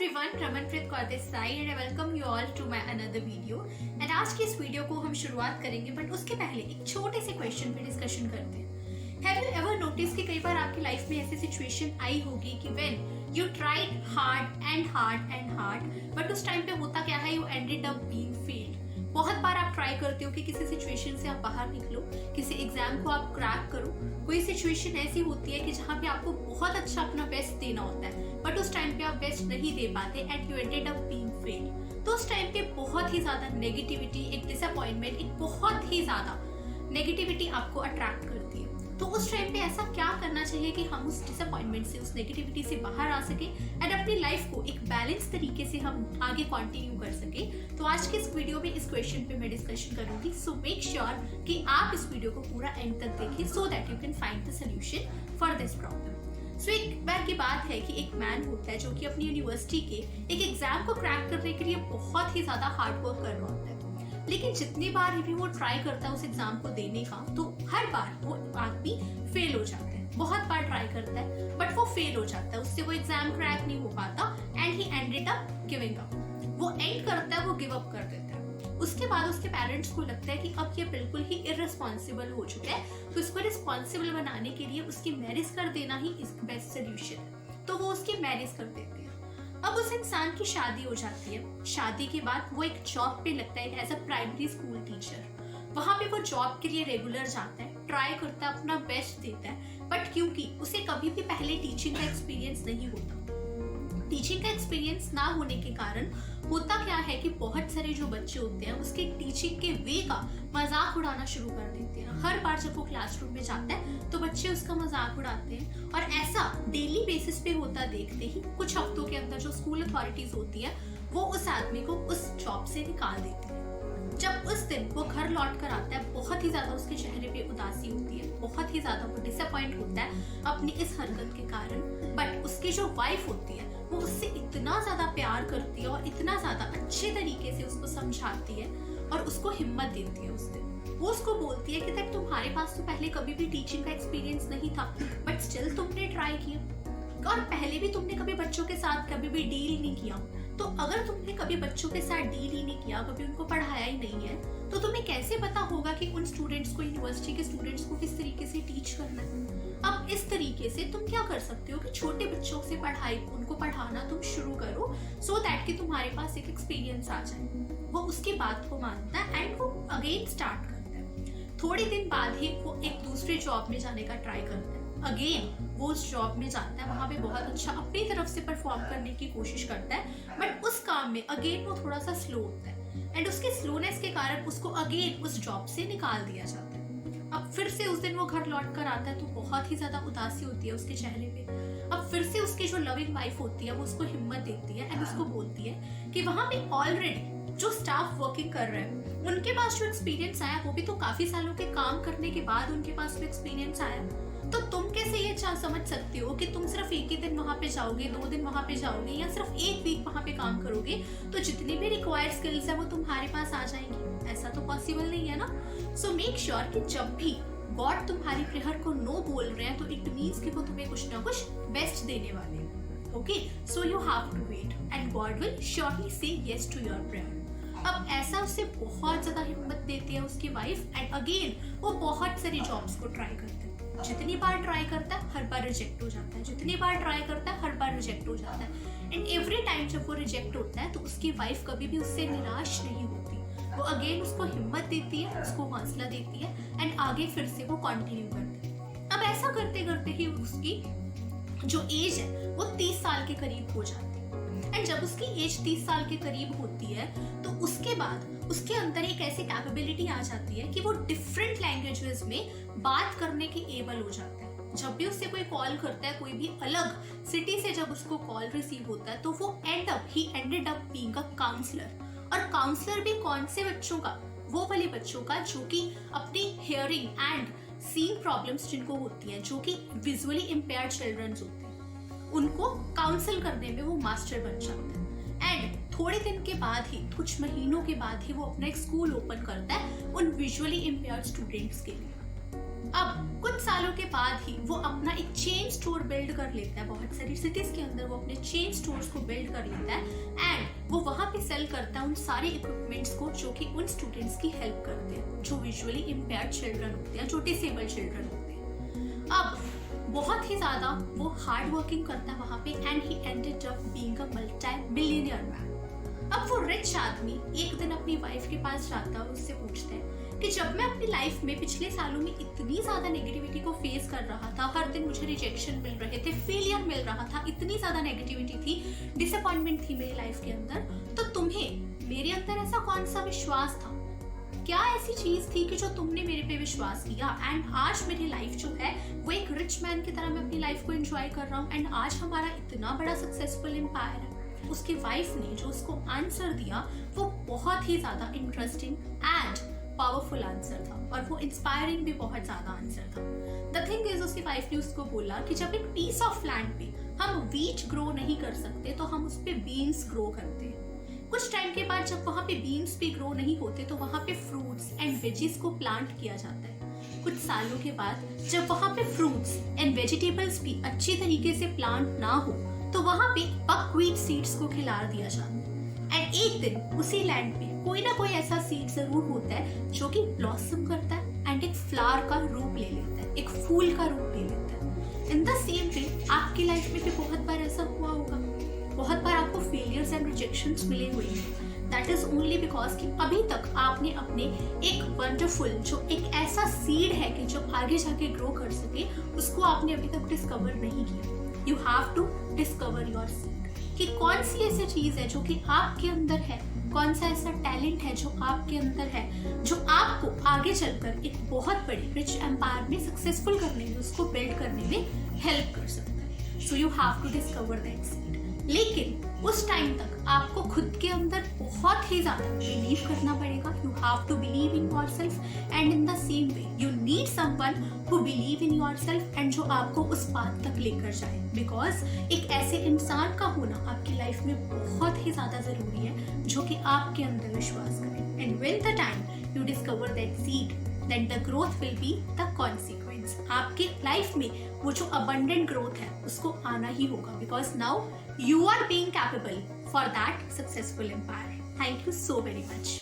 everyone, Ramanpreet Kaur this side and I welcome you all to my another video. And आज की इस video को हम शुरुआत करेंगे बट उसके पहले एक छोटे से क्वेश्चन पे डिस्कशन करते हैं. Have you ever noticed कि कई बार आपकी लाइफ में ऐसी सिचुएशन आई होगी कि when you tried hard but उस टाइम पे होता क्या है, you ended up being failed. बहुत बार आप ट्राई करते हो कि किसी सिचुएशन से आप बाहर निकलो, किसी एग्जाम को आप क्रैक करो. कोई सिचुएशन ऐसी होती है कि जहाँ पे आपको बहुत अच्छा अपना बेस्ट देना होता है बट उस टाइम पे आप बेस्ट नहीं दे पाते and you ended up being failed. तो उस टाइम पे बहुत ही ज्यादा नेगेटिविटी, एक डिसअपॉइंटमेंट, एक बहुत ही ज्यादा नेगेटिविटी आपको अट्रैक्ट करती है. तो उस टाइम पे ऐसा क्या करना चाहिए कि हम उस डिसअपॉइंटमेंट से, उस नेगेटिविटी से बाहर आ सके एंड अपनी लाइफ को एक बैलेंस तरीके से हम आगे कंटिन्यू कर सके. तो आज के इस वीडियो में इस क्वेश्चन पे मैं डिस्कशन करूंगी. सो मेक श्योर कि आप इस वीडियो को पूरा एंड तक देखें so that you can find the solution for this problem. So एक बार की बात है कि एक मैन होता है जो कि अपनी यूनिवर्सिटी के एक एग्जाम को क्रैक करने के लिए बहुत ही ज्यादा हार्ड वर्क कर रहा होता है. लेकिन जितनी बार भी वो ट्राई करता है उस एग्जाम को देने का, तो हर बार वो आदमी फेल हो जाता है. बहुत बार ट्राई करता है बट वो फेल हो जाता है, उससे वो एग्जाम क्रैक नहीं हो पाता and he ended up giving up. वो एंड करता है, वो गिव अप कर देता है. उसके बाद उसके पेरेंट्स को लगता है कि अब ये बिल्कुल ही इररिस्पॉन्सिबल हो चुका है, तो इसको रिस्पॉन्सिबल बनाने के लिए उसकी मैरिज कर देना ही इस बेस्ट सोल्यूशन है. तो वो उसकी मैरिज कर देते हैं. अब उस इंसान की शादी हो जाती है. शादी के बाद वो एक जॉब पे लगता है as a primary school teacher. वहां पे वो जॉब के लिए रेगुलर जाता है, ट्राई करता है, अपना बेस्ट देता है. बट क्योंकि उसे कभी भी पहले टीचिंग का एक्सपीरियंस नहीं होता, टीचिंग का एक्सपीरियंस ना होने के कारण होता क्या है कि बहुत सारे जो बच्चे होते हैं उसके टीचिंग के वे का मजाक उड़ाना शुरू कर देते हैं. हर बार जब वो क्लासरूम में जाता है तो बच्चे उसका मजाक उड़ाते हैं और ऐसा डेली बेसिस पे होता देखते ही कुछ हफ्तों के अंदर जो स्कूल अथॉरिटीज होती है वो उस आदमी को उस जॉब से निकाल देती है. जब उस दिन वो घर लौट कर आता है, बहुत ही ज्यादा उसके चेहरे पे उदासी होती है, बहुत ही ज्यादा वो डिसअपॉइंट होता है अपनी इस हरकत के कारण. बट उसकी जो वाइफ होती है वो उससे इतना ज्यादा प्यार करती है और इतना ज्यादा अच्छे तरीके से उसको समझाती है और उसको हिम्मत देती है. उस दिन वो उसको बोलती है कि देख, तुम्हारे पास तो पहले कभी भी टीचिंग का एक्सपीरियंस नहीं था बट स्टिल तुमने ट्राई किया और पहले भी तुमने कभी बच्चों के साथ कभी भी डील नहीं किया. तो अगर तुमने कभी बच्चों के साथ डील ही नहीं किया, कभी उनको पढ़ाया ही नहीं है, तो तुम्हें कैसे पता होगा कि उन स्टूडेंट्स को, यूनिवर्सिटी के स्टूडेंट्स को किस तरीके से टीच करना है. अब इस तरीके से तुम क्या कर सकते हो कि छोटे बच्चों से पढ़ाई, उनको पढ़ाना तुम शुरू करो सो दैट कि तुम्हारे पास एक एक्सपीरियंस आ जाए. वो उसकी बात को मानता है एंड वो अगेन स्टार्ट करता है. थोड़े दिन बाद ही वो एक दूसरे जॉब में जाने का ट्राई करता है. अगेन वो उस जॉब में जाता है, वहां पे बहुत अच्छा अपनी तरफ से परफॉर्म करने की कोशिश करता है बट उस काम में अगेन वो थोड़ा सा स्लो होता है एंड उसके स्लोनेस के कारण उसको अगेन उस जॉब से निकाल दिया जाता है. अब फिर से उस दिन वो घर लौट कर आता है तो बहुत ही ज्यादा उदासी होती है उसके चेहरे पे. अब फिर से उसकी जो लविंग वाइफ होती है वो उसको हिम्मत देती है एंड उसको बोलती है कि वहां पे ऑलरेडी जो स्टाफ वर्किंग कर रहे हैं उनके पास जो एक्सपीरियंस आया वो भी तो काफी सालों के काम करने के बाद उनके पास जो एक्सपीरियंस आया. तो तुम कैसे ये समझ सकते हो कि तुम सिर्फ एक ही दिन वहां पे जाओगे, 2 दिन वहां पे जाओगे या सिर्फ 1 वीक वहां पे काम करोगे तो जितनी भी रिक्वायर्ड स्किल्स है वो तुम्हारे पास आ जाएंगी. ऐसा तो पॉसिबल नहीं है ना. सो मेक श्योर कि जब भी गॉड तुम्हारी प्रेयर को नो बोल रहे हैं तो इट मीन्स कि वो तुम्हें कुछ ना कुछ बेस्ट देने वाले हैं. Okay, so you have to wait and God will surely say yes to your prayer. अब ऐसा उसे बहुत ज्यादा हिम्मत देती है उसकी वाइफ एंड अगेन वो बहुत सारी जॉब्स को ट्राई करते हैं. जितनी बार ट्राई करता है हर बार रिजेक्ट हो जाता है, जितनी बार ट्राई करता है हर बार रिजेक्ट हो जाता है एंड एवरी टाइम जब वो रिजेक्ट होता है तो उसकी वाइफ कभी भी उससे निराश नहीं होती. वो अगेन उसको हिम्मत देती है, उसको हौसला देती है एंड आगे फिर से वो कंटिन्यू करती है. अब ऐसा करते करते ही उसकी जो एज है वो 30 साल के करीब हो जाती है एंड जब उसकी एज 30 साल के करीब होती है तो उसके बाद उसके अंदर एक ऐसी कैपेबिलिटी आ जाती है कि वो डिफरेंट लैंग्वेजेस में बात करने के एबल हो जाता है. जब भी उससे कोई कॉल करता है, कोई भी अलग सिटी से जब उसको कॉल रिसीव होता है तो वो ended up being a counsellor. और काउंसलर भी कौन से बच्चों का? वो वाले बच्चों का जो कि अपनी हियरिंग एंड सीइंग प्रॉब्लम्स जिनको होती हैं, जो कि विजुअली इम्पेयर्ड चिल्ड्रंस होते हैं, उनको काउंसल करने में वो मास्टर बन जाता है. एंड थोड़े दिन के बाद ही, कुछ महीनों के बाद ही वो अपना एक स्कूल ओपन करता है उन विजुअली इम्पेयर्ड स्टूडेंट्स के लिए. अब कुछ सालों के बाद ही वो अपना एक चेन स्टोर बिल्ड कर लेता है, बहुत सारी सिटीज के अंदर वो अपने चेन स्टोर्स को बिल्ड कर लेता है एंड वो वहां पे सेल करता है उन सारे इक्विपमेंट्स को जो कि उन स्टूडेंट्स की हेल्प करते हैं जो विजुअली इम्पेयर्ड चिल्ड्रन होते हैं, जो डिसेबल्ड चिल्ड्रन होते हैं। अब बहुत ही ज्यादा वो हार्ड वर्किंग करता है वहां पे and he ended up being a multi millionaire man. अब वो रिच आदमी एक दिन अपनी वाइफ के पास जाता है, उससे पूछता है कि जब मैं अपनी लाइफ में पिछले सालों में इतनी ज्यादा नेगेटिविटी को फेस कर रहा था, हर दिन मुझे रिजेक्शन मिल रहे थे, फेलियर मिल रहा था, इतनी ज्यादा नेगेटिविटी थी, डिसअपॉइंटमेंट थी मेरी लाइफ के अंदर, तो तुम्हें मेरे अंदर ऐसा कौन सा विश्वास था, क्या ऐसी चीज थी कि जो तुमने मेरे पे विश्वास किया एंड आज मेरी लाइफ जो है वो एक रिच मैन की तरह मैं अपनी लाइफ को एंजॉय कर रहा हूँ एंड आज हमारा इतना बड़ा सक्सेसफुल एम्पायर है। उसकी वाइफ ने जो उसको आंसर दिया वो बहुत ही ज्यादा इंटरेस्टिंग एंड पावरफुल आंसर था और वो इंस्पायरिंग भी बहुत ज्यादा आंसर था। द थिंग इज उसकी वाइफ ने उसको बोला कि जब एक पीस ऑफ लैंड पे हम वीट ग्रो नहीं कर सकते तो हम उस पे बीन्स ग्रो करते हैं। कुछ टाइम के बाद जब वहां पे बीन्स भी ग्रो नहीं होते तो वहां पे फ्रूट्स एंड वेजीज को प्लांट किया जाता है। कुछ सालों के बाद जब वहां पे फ्रूट्स एंड वेजिटेबल्स भी अच्छी तरीके से प्लांट ना हो तो वहां पे बकव्हीट सीड्स को खिला दिया जाता है एंड एक दिन उसी लैंड पे कोई ना कोई ऐसा सीड जरूर होता है जो कि ब्लॉसम करता है एंड एक फ्लावर का रूप ले लेता है, एक फूल का रूप ले लेता है। इन द सेम वे आपकी लाइफ में भी बहुत बार ऐसा हुआ होगा, बहुत बार आपको फेलियर्स एंड रिजेक्शंस मिले हुए हैं। दैट इज ओनली बिकॉज कि अभी तक आपने अपने एक वंडरफुल जो एक ऐसा सीड है कि जो आगे जाके ग्रो कर सके उसको आपने अभी तक डिस्कवर नहीं किया। You have to discover your seed कि कौन सी ऐसी चीज है जो कि आपके अंदर है, कौन सा ऐसा टैलेंट है जो आपके अंदर है जो आपको आगे चलकर एक बहुत बड़ी रिच एम्पायर में सक्सेसफुल करने में, उसको बिल्ड करने में हेल्प कर सकता है। So you have to discover that seed. लेकिन उस टाइम तक आपको खुद के अंदर बहुत ही ज्यादा बिलीव करना पड़ेगा। You have to believe in yourself and in the same way you need someone who believe in yourself and जो आपको उस बात तक लेकर जाए, बिकॉज एक ऐसे इंसान का होना आपकी लाइफ में बहुत ही ज्यादा जरूरी है जो कि आपके अंदर विश्वास करे। And when the time you discover that seed then the growth will be the consequence। आपके लाइफ में वो जो abundant growth है उसको आना ही होगा because now you are being capable for that successful empire। Thank you so very much।